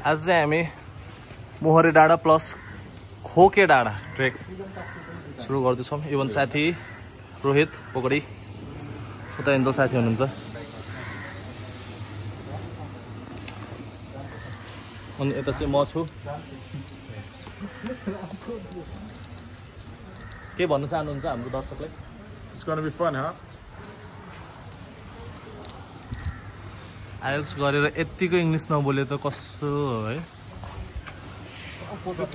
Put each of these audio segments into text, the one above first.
आज चाहिँ हामी मोहरे डाँडा प्लस खोके डाँडा ट्रेक सुरु गर्दैछौँ। इभन साथी रोहित पोखरी उता एन्जल साथी हुनुहुन्छ अनि यता चाहिँ म छु। के भन्न चाहनुहुन्छ हाम्रो दर्शकलाई? It's gonna be fun, huh? IELTS गरेर यतिको इङ्ग्लिस नबोले त कस्तो हो है।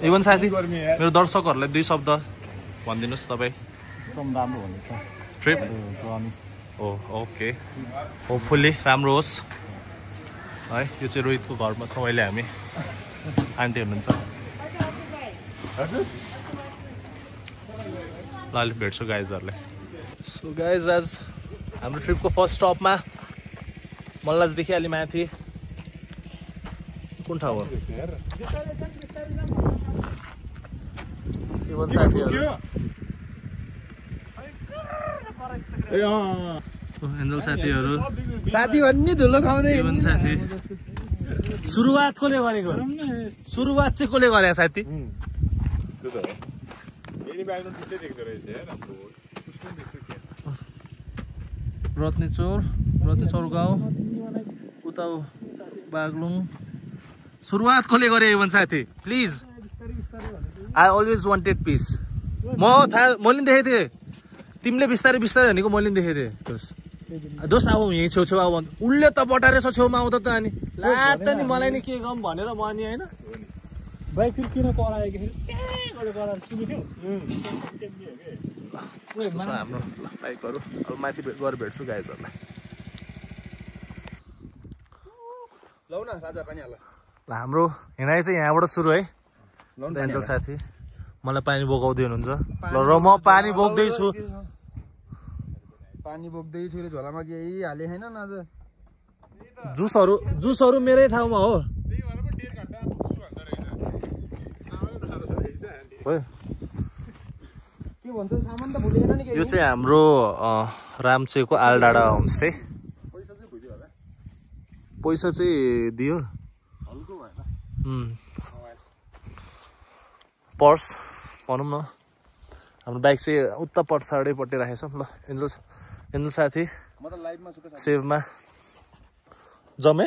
इभन साथी मेरो दर्शकहरूलाई 2 शब्द भनिदिनुहोस् तपाईँ। एकदम राम्रो हुनेछ ट्रिप ओ ओके होपफुल्ली राम्रो होस् है। यो चाहिँ रोहितको घरमा छौँ अहिले हामी। आन्टी हुनुहुन्छ ल अहिले भेट्छु गाइजहरूलाई। सो गाइज आज हाम्रो ट्रिपको फर्स्ट स्टपमा मल्लाजदेखि अलि माथि कुन ठाउँ हो? इभन साथीहरू एन्जल साथीहरू साथी भन्ने धुलो खाउँदै इभन साथी सुरुवात कसले गरेको? सुरुवात चाहिँ कसले गरे साथी? रत्नेचौर गाउँ उता बागलुङ सुरुवात कसले गरे इभन साथी? Please I always wanted peace. मैले देखेको थिएँ तिमीले बिस्तारै बिस्तारै भनेको मैले देखेको थिएँ। दोस् अब यहीँ छेउछेउ अब उसले त बटारेछ छेउमा आउँदा त अनि ला त नि मलाई नि के गम भनेर म अनि होइन बाइक फेरि किन करायो कि कस्तो छ हाम्रो बाइकहरू। अब माथि गएर भेट्छु गाइजहरूलाई। ल हाम्रो हिँडाइ चाहिँ यहाँबाट सुरु है। एन्जल साथी मलाई पानी बोकाउँदै हुनुहुन्छ ल र म पानी बोक्दैछु। पानी बोक्दैछु झोलामा केही हाले छैन न आज। जुसहरू मेरै ठाउँमा हो। यो चाहिँ हाम्रो रामचेको आलडाँडा होमस्टे। पैसा चाहिँ दियो पर्स भनौँ न। हाम्रो बाइक चाहिँ उता पछाडिपट्टि राखेको छ। ल एन्जल साथी सेभमा जमे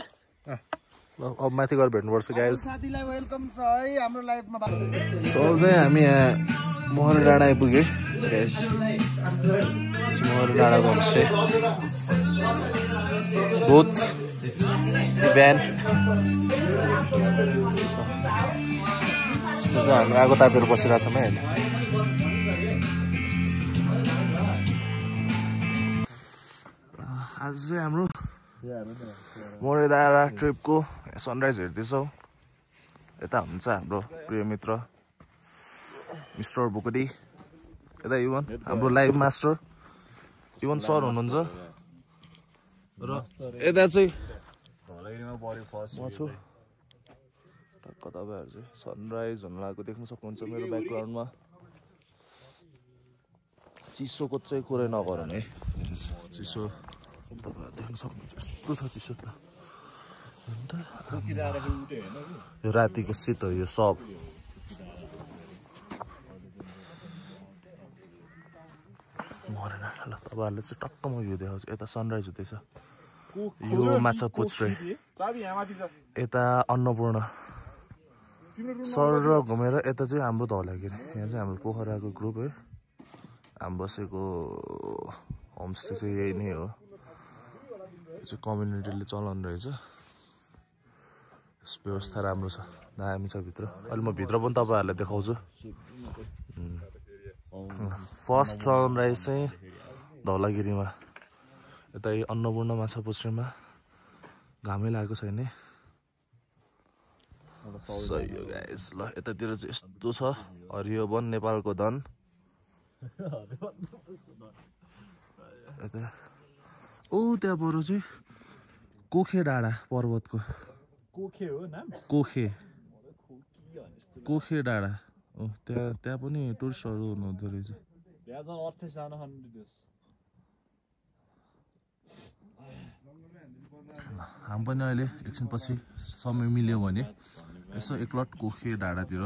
ल अब माथि गएर भेट्नुपर्छ गाइज। साथीलाई वेलकम छ है हाम्रो लाइफमा। अब चाहिँ हामी यहाँ मोहरे डाँडा आइपुग्यो गाइज। मोहरे डाँडाको होमस्टे बोट्स इभेन्ट हामी आगो तापेर बसिरहेको छौँ है अहिले। आज चाहिँ हाम्रो मोहरे डाँडा ट्रिपको सनराइज हेर्दैछौँ। यता हुनुहुन्छ हाम्रो प्रिय मित्र मिस्टर बोकडी। यता इभन हाम्रो लाइभ मास्टर इभन सर हुनुहुन्छ र यता चाहिँ म छु। टक्क तपाईँहरू चाहिँ सनराइज हुन लागेको देख्न सक्नुहुन्छ मेरो ब्याकग्राउन्डमा। चिसोको चाहिँ कुरै नगरौँ है। चिसो तपाईँहरू देख्न सक्नुहुन्छ यस्तो छ चिसो त। यो रातिको शीत हो यो सब। मरेन ल तपाईँहरूले चाहिँ टक्क म भ्यू देखाउँछु। यता सनराइज हुँदैछ। यो माछा पुच्छ्रे यता अन्नपूर्ण सर र घुमेर यता चाहिँ हाम्रो धौलागिरी। यहाँ चाहिँ हाम्रो पोखराको ग्रुप है। हामी बसेको होमस्टे चाहिँ यही नै हो। यो चाहिँ कम्युनिटीले चलाउनु रहेछ। व्यवस्था राम्रो छ दामी छ भित्र। अहिले म भित्र पनि तपाईँहरूलाई देखाउँछु। फर्स्ट सनराइज चाहिँ धौलागिरीमा यता अन्नपूर्ण माछा पुच्छ्रेमा घामै लागेको छैन। सही हो गाइस। ल यतातिर चाहिँ यस्तो छ हरियो वन नेपालको धन। यता त्यहाँ बरु चाहिँ कोखे डाँडा पर्वतको कोखे डाँडा त्यहाँ पनि टुरिस्टहरू हुनुहुँदो रहेछ। हामी पनि अहिले एकछिनपछि समय मिल्यो भने यसो एकलट कोखे डाँडातिर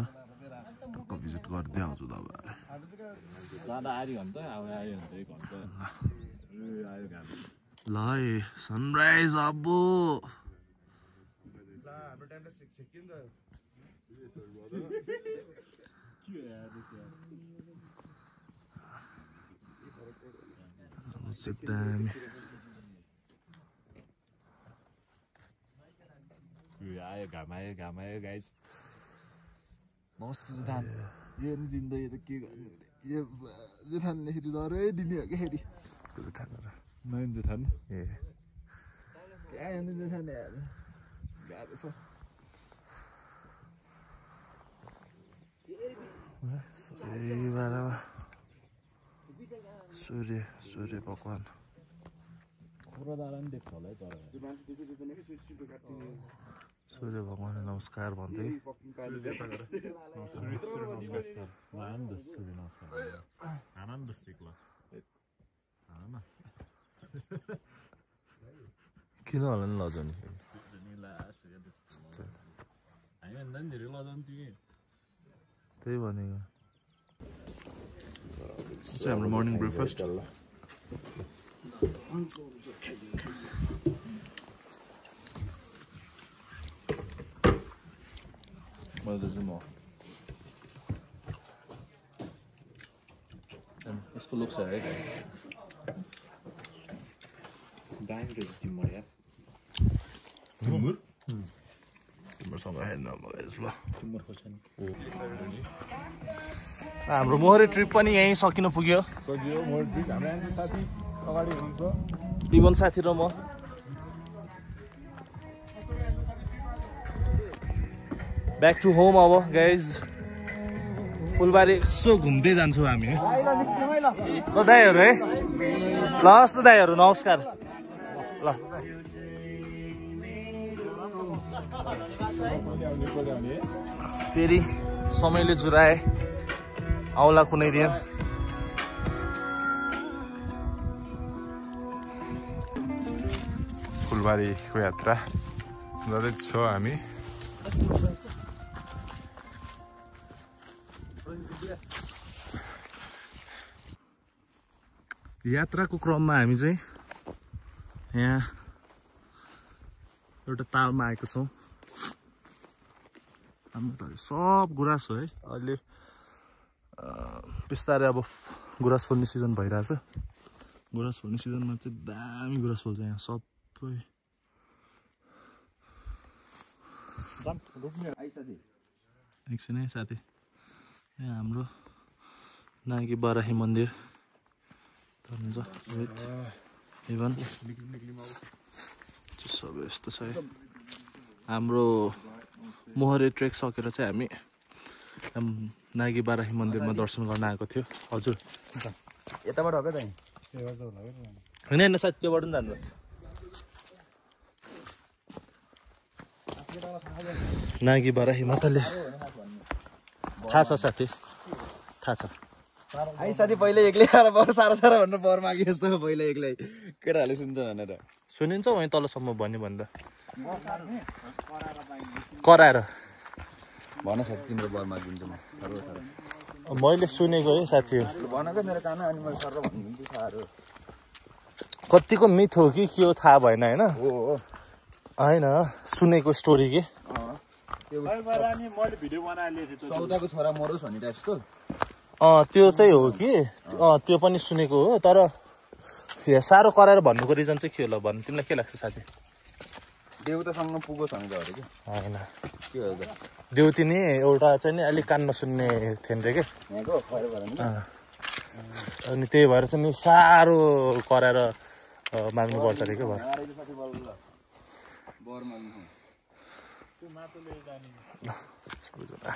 भिजिट गर्दै आउँछु तपाईँहरू ल है सनराइज अब्बु घाम आयो गाइस मस्त धान यो नि जिन्दगी त के गर्नु यो जुठान्दाखेरि डरै दिने हो क्या फेरि नयन जुठान क्या हेर्नु जुठाने गाह्रो छ सूर्य भगवान सूर्य भगवान नमस्कार भन्दै किन होला नि लजाउने त्यही भनेको चाहिँ हाम्रो मर्निङ ब्रेकफास्ट यसको लुक्स है हाम्रो मोहरे ट्रिप पनि यहीँ सकिन पुग्यो इभन साथी र म ब्याक टु होम अब गाइज फुलबारी यसो घुम्दै जान्छौँ हामी ल दाइहरू है ल हस् त दाइहरू नमस्कार ल फेरि समयले जुराए आउला कुनै दिन फुलबारीको यात्रा गर्दैछौँ हामी यात्राको क्रममा हामी चाहिँ यहाँ एउटा तालमा आएको छौँ हाम्रो त सब गुराँस हो है अहिले बिस्तारै अब गुराँस फल्ने सिजन भइरहेछ गुराँस फल्ने सिजनमा चाहिँ दामी गुराँस फल्छ यहाँ सबै एकछिन है साथी यहाँ हाम्रो नागी बाराही मन्दिर इभन सबै यस्तो छ है हाम्रो मोहरे ट्रेक सकेर चाहिँ हामी नागी बाराही मन्दिरमा दर्शन गर्न आएको थियो हजुर यताबाट हो क्या होइन होइन सायद त्योबाट पनि जानु नागी बाराही माताले थाहा छ साथी थाहा छ है साथी पहिले एक्लै आएर बर सारा सारा भनेर बर मागे जस्तो पहिले एक्लै केटाहरूले सुन्छ भनेर सुनिन्छ वहीँ तलसम्म भन्यो भन्दा कराएर भन साथी तिम्रो बर मागिदिन्छु म मैले सुनेको है साथी भनेको मेरो कान अनि मैले सर भनिदिन्छु साह्रो कतिको मिथ हो कि के हो थाहा भएन होइन हो होइन सुनेको स्टोरी के सौदाको छोरा मरोस् भन्ने टाइपको त्यो चाहिँ हो कि त्यो पनि सुनेको हो तर साह्रो कराएर भन्नुको रिजन चाहिँ के होला भन्नु तिमीलाई के लाग्छ साथी देउतासँग पुगोस् भनेर अरे कि होइन के हो त देउती नि एउटा चाहिँ नि अलिक कान नसुन्ने थिएन रे के अनि त्यही भएर चाहिँ नि साह्रो कराएर माग्नुपर्छ अरे के भयो सबैजना